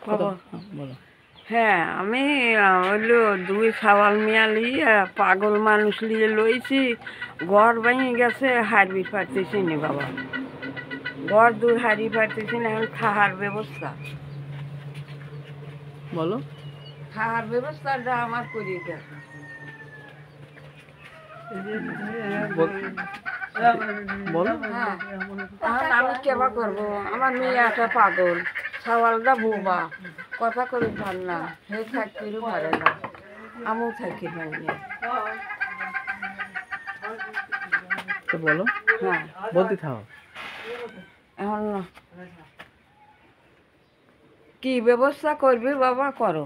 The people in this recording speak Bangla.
বাবা বলো। হ্যাঁ আমি হইলো দুই সাওয়াল মিয়া লিয়ে পাগল মানুষ লিয়ে লইছি ঘর ভেঙে গেছে হারবি পারতেছি নি বাবা ঘর দূর হারি পারতেছি না এখন খাওয়ার ব্যবস্থা বলো। খাওয়ার ব্যবস্থাটা আমার করিয়ে দেয় বলো। হ্যাঁ এখন আমি কেবা করবো আমার মেয়ে একটা পাগল সাওয়ালটা বোবা কথা করে ভাল না হে থাকতেও পারে না আমিও থাকি পারি না তো বলো, হ্যাঁ বলতে থাও। এখন কি ব্যবস্থা করবি বাবা করো